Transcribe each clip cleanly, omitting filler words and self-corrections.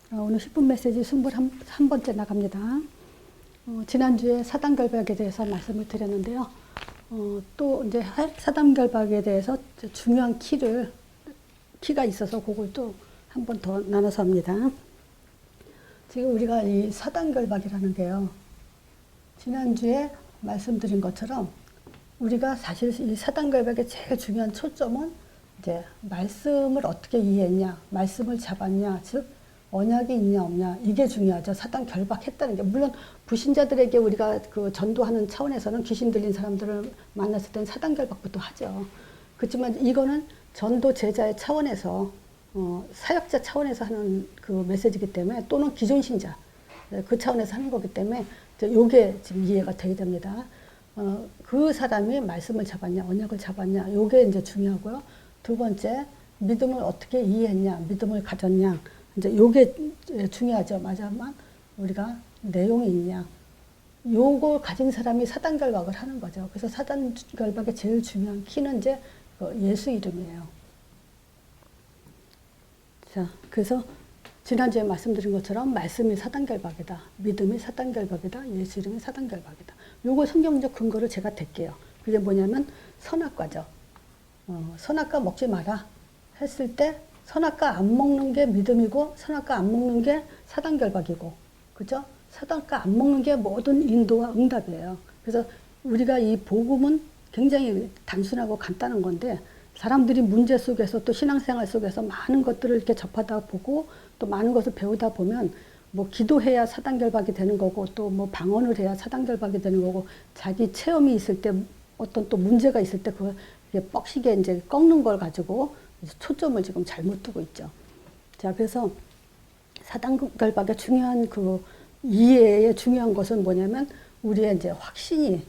오늘 10분 메시지 21번째 나갑니다. 지난주에 사단결박에 대해서 말씀을 드렸는데요. 또 이제 사단결박에 대해서 중요한 키가 있어서 그걸 또 한 번 더 나눠서 합니다. 지금 우리가 이 사단결박이라는 게요. 지난주에 말씀드린 것처럼 우리가 사실 이 사단결박의 제일 중요한 초점은 이제 말씀을 어떻게 이해했냐, 말씀을 잡았냐, 즉 언약이 있냐 없냐, 이게 중요하죠. 사단 결박했다는 게. 물론 불신자들에게 우리가 그 전도하는 차원에서는 귀신 들린 사람들을 만났을 때는 사단 결박부터 하죠. 그렇지만 이거는 전도 제자의 차원에서 사역자 차원에서 하는 그 메시지이기 때문에, 또는 기존 신자 그 차원에서 하는 거기 때문에 요게 지금 이해가 되게 됩니다. 그 사람이 말씀을 잡았냐, 언약을 잡았냐, 요게 이제 중요하고요. 두 번째, 믿음을 어떻게 이해했냐, 믿음을 가졌냐, 이제 요게 중요하죠. 맞아만 우리가 내용이 있냐, 요걸 가진 사람이 사단 결박을 하는 거죠. 그래서 사단 결박의 제일 중요한 키는 이제 예수 이름이에요. 자, 그래서 지난주에 말씀드린 것처럼 말씀이 사단 결박이다, 믿음이 사단 결박이다, 예수 이름이 사단 결박이다. 요거 성경적 근거를 제가 댈게요. 그게 뭐냐면 선악과죠. 선악과 먹지 마라 했을 때 선악과 안 먹는 게 믿음이고, 선악과 안 먹는 게 사단 결박이고, 그죠? 사단과 안 먹는 게 모든 인도와 응답이에요. 그래서 우리가 이 복음은 굉장히 단순하고 간단한 건데, 사람들이 문제 속에서 또 신앙생활 속에서 많은 것들을 이렇게 접하다 보고 또 많은 것을 배우다 보면, 뭐 기도해야 사단 결박이 되는 거고, 또 뭐 방언을 해야 사단 결박이 되는 거고, 자기 체험이 있을 때 어떤 또 문제가 있을 때 그 뻑시게 이제 꺾는 걸 가지고 초점을 지금 잘못 두고 있죠. 자, 그래서 사단 결박의 중요한 그 이해의 중요한 것은 뭐냐면, 우리의 이제 확신이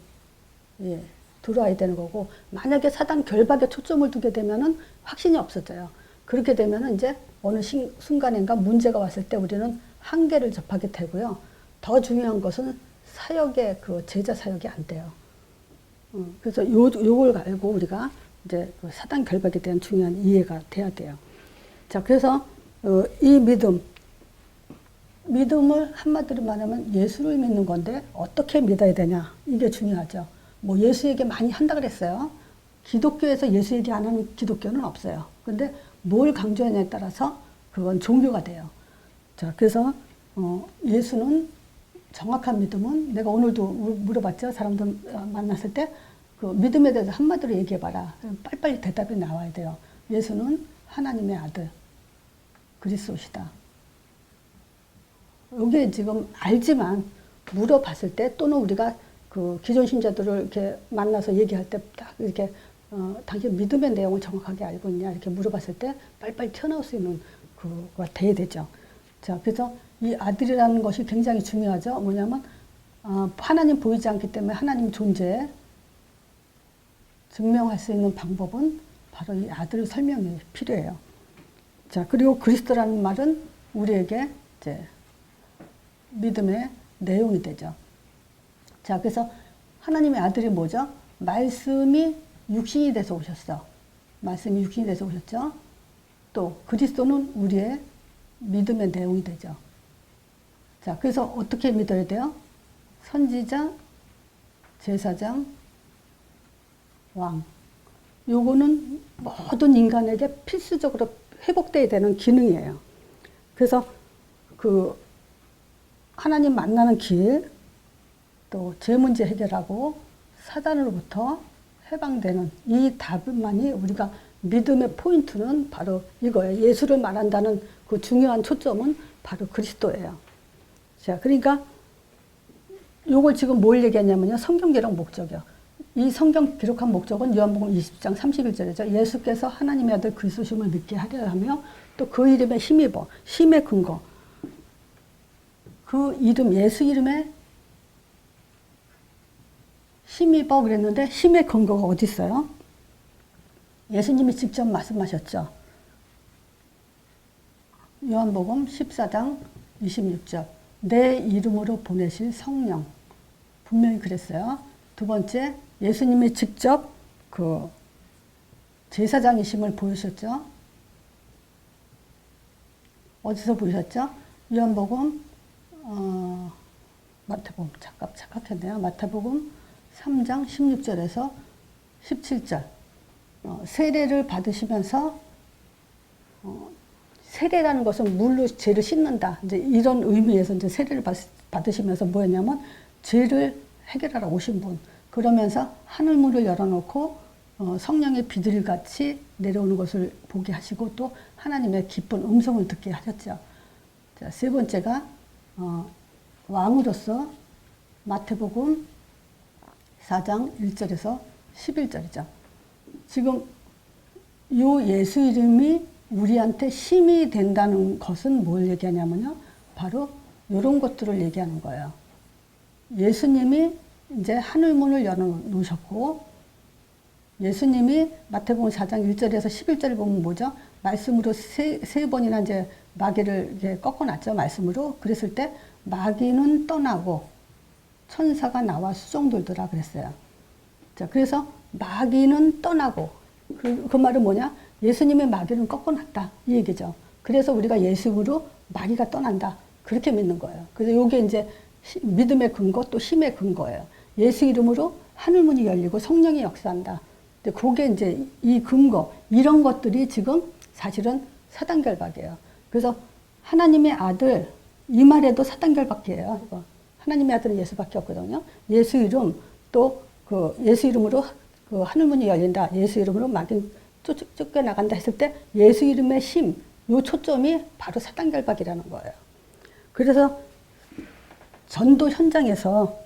들어와야 되는 거고, 만약에 사단 결박에 초점을 두게 되면은 확신이 없어져요. 그렇게 되면은 이제 어느 순간인가 문제가 왔을 때 우리는 한계를 접하게 되고요. 더 중요한 것은 사역의 그 제자 사역이 안 돼요. 그래서 요걸 알고 우리가 이제 사단 결박에 대한 중요한 이해가 돼야 돼요. 자, 그래서 이 믿음을 한마디로 말하면 예수를 믿는 건데, 어떻게 믿어야 되냐, 이게 중요하죠. 뭐 예수 얘기 많이 한다 그랬어요. 기독교에서 예수 얘기 안 하는 기독교는 없어요. 근데 뭘 강조하냐에 따라서 그건 종교가 돼요. 자, 그래서 예수는, 정확한 믿음은, 내가 오늘도 물어봤죠. 사람들 만났을 때 그 믿음에 대해서 한마디로 얘기해봐라. 빨리빨리 대답이 나와야 돼요. 예수는 하나님의 아들, 그리스도시다. 이게 지금 알지만 물어봤을 때, 또는 우리가 그 기존 신자들을 이렇게 만나서 얘기할 때 딱 이렇게 당신 믿음의 내용을 정확하게 알고 있냐 이렇게 물어봤을 때 빨리빨리 튀어나올 수 있는 그거가 돼야 되죠. 자, 그래서 이 아들이라는 것이 굉장히 중요하죠. 뭐냐면 하나님 보이지 않기 때문에 하나님 존재 증명할 수 있는 방법은 바로 이 아들의 설명이 필요해요. 자, 그리고 그리스도라는 말은 우리에게 이제 믿음의 내용이 되죠. 자, 그래서 하나님의 아들이 뭐죠? 말씀이 육신이 돼서 오셨어. 말씀이 육신이 돼서 오셨죠. 또 그리스도는 우리의 믿음의 내용이 되죠. 자, 그래서 어떻게 믿어야 돼요? 선지자, 제사장, 왕. 요거는 모든 인간에게 필수적으로 회복돼야 되는 기능이에요. 그래서 그 하나님 만나는 길, 또 죄 문제 해결하고 사단으로부터 해방되는 이 답만이, 우리가 믿음의 포인트는 바로 이거예요. 예수를 말한다는 그 중요한 초점은 바로 그리스도예요. 자, 그러니까 요걸 지금 뭘 얘기하냐면요, 성경 기록 목적이요. 이 성경 기록한 목적은 요한복음 20장 31절이죠. 예수께서 하나님의 아들 그리스도심을 믿게 하려 하며, 또 그 이름에 힘입어, 힘의 근거, 그 이름, 예수 이름에 힘입어 그랬는데, 힘의 근거가 어디 있어요? 예수님이 직접 말씀하셨죠. 요한복음 14장 26절. 내 이름으로 보내실 성령. 분명히 그랬어요. 두 번째, 예수님이 직접 그 제사장이심을 보여주셨죠. 어디서 보여주셨죠? 요한복음 마태복음 착각했네요. 마태복음 3장 16절에서 17절 세례를 받으시면서 세례라는 것은 물로 죄를 씻는다. 이제 이런 의미에서 이제 세례를 받으시면서 뭐였냐면 죄를 해결하러 오신 분. 그러면서 하늘문을 열어놓고 성령의 비둘기같이 내려오는 것을 보게 하시고 또 하나님의 기쁜 음성을 듣게 하셨죠. 자, 세 번째가 왕으로서 마태복음 4장 1절에서 11절이죠. 지금 요 예수 이름이 우리한테 힘이 된다는 것은 뭘 얘기하냐면요. 바로 이런 것들을 얘기하는 거예요. 예수님이 이제 하늘문을 열어놓으셨고 예수님이 마태복음 4장 1절에서 11절을 보면 뭐죠? 말씀으로 세 번이나 이제 마귀를 이렇게 꺾어놨죠. 말씀으로. 그랬을 때 마귀는 떠나고 천사가 나와 수종돌더라 그랬어요. 자, 그래서 마귀는 떠나고 그 말은 뭐냐? 예수님의 마귀는 꺾어놨다 이 얘기죠. 그래서 우리가 예수로 마귀가 떠난다 그렇게 믿는 거예요. 그래서 이게 이제 믿음의 근거 또 힘의 근거예요. 예수 이름으로 하늘문이 열리고 성령이 역사한다. 근데 그게 이제 이 근거 이런 것들이 지금 사실은 사단결박이에요. 그래서 하나님의 아들 이 말에도 사단결박이에요. 이거. 하나님의 아들은 예수밖에 없거든요. 예수 이름 또 그 예수 이름으로 그 하늘문이 열린다. 예수 이름으로 마귀 쫓겨나간다 했을 때 예수 이름의 힘, 요 초점이 바로 사단결박이라는 거예요. 그래서 전도 현장에서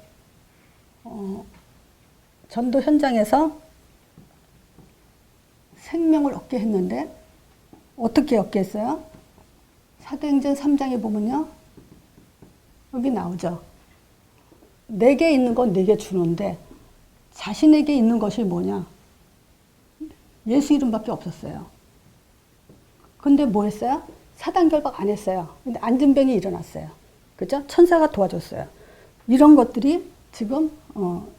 생명을 얻게 했는데 어떻게 얻게 했어요? 사도행전 3장에 보면요. 여기 나오죠. 내게 있는 건 내게 주는데 자신에게 있는 것이 뭐냐? 예수 이름밖에 없었어요. 근데 뭐 했어요? 사단결박 안 했어요. 근데 안진병이 일어났어요. 그죠? 천사가 도와줬어요. 이런 것들이 지금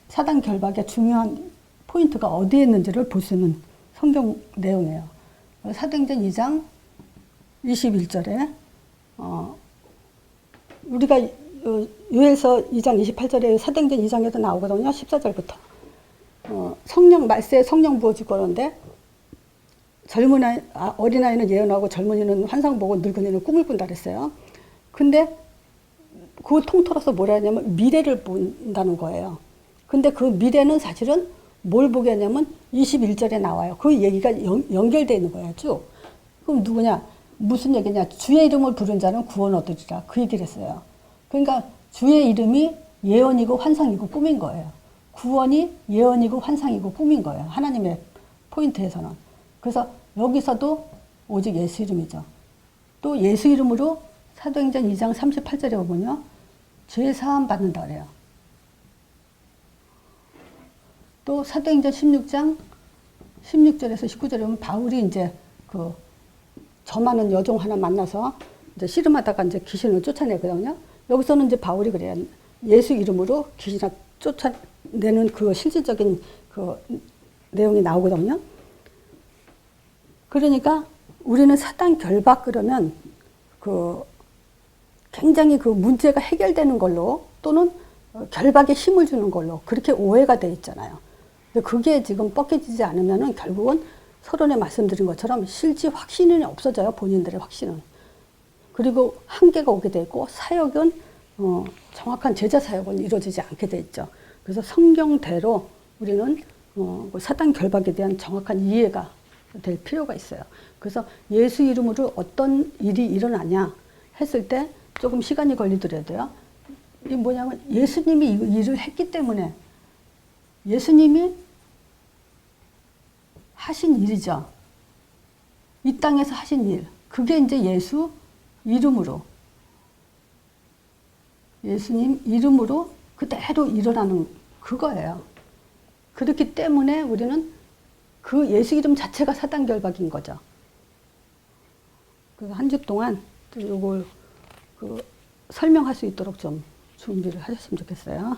사단결박의 중요한 포인트가 어디에 있는지를 볼 수 있는 성경 내용이에요. 사도행전 2장 21절에 우리가 요에서 2장 28절에 사도행전 2장에도 나오거든요. 14절부터. 성령 말세에 성령 부어줄 거는데 어린아이는 예언하고 젊은이는 환상 보고 늙은이는 꿈을 꾼다 그랬어요. 근데 그 통틀어서 뭐라 하냐면 미래를 본다는 거예요. 근데 그 미래는 사실은 뭘 보게 하냐면 21절에 나와요. 그 얘기가 연결되어 있는 거예요. 쭉. 그럼 누구냐? 무슨 얘기냐? 주의 이름을 부른 자는 구원 얻으리라. 그 얘기를 했어요. 그러니까 주의 이름이 예언이고 환상이고 꿈인 거예요. 구원이 예언이고 환상이고 꿈인 거예요. 하나님의 포인트에서는. 그래서 여기서도 오직 예수 이름이죠. 또 예수 이름으로 사도행전 2장 38절에 보면요. 죄 사함 받는다 그래요. 또 사도행전 16장 16절에서 19절에 보면 바울이 이제 그 점하는 여종 하나 만나서 이제 씨름하다가 이제 귀신을 쫓아내거든요. 여기서는 이제 바울이 그래요. 예수 이름으로 귀신을 쫓아내는 그 실질적인 그 내용이 나오거든요. 그러니까 우리는 사단 결박 그러면 그 굉장히 그 문제가 해결되는 걸로 또는 결박에 힘을 주는 걸로 그렇게 오해가 돼 있잖아요. 근데 그게 지금 뻗겨지지 않으면은 결국은 서론에 말씀드린 것처럼 실제 확신이 없어져요. 본인들의 확신은. 그리고 한계가 오게 돼 있고 사역은 정확한 제자 사역은 이루어지지 않게 돼 있죠. 그래서 성경대로 우리는 사단 결박에 대한 정확한 이해가 될 필요가 있어요. 그래서 예수 이름으로 어떤 일이 일어나냐 했을 때 조금 시간이 걸리더라도요. 이게 뭐냐면 예수님이 이 일을 했기 때문에 예수님이 하신 일이죠. 이 땅에서 하신 일. 그게 이제 예수 이름으로 예수님 이름으로 그대로 일어나는 그거예요. 그렇기 때문에 우리는 그 예수 이름 자체가 사단 결박인 거죠. 그래서 한 주 동안 이걸 설명할 수 있도록 좀 준비를 하셨으면 좋겠어요.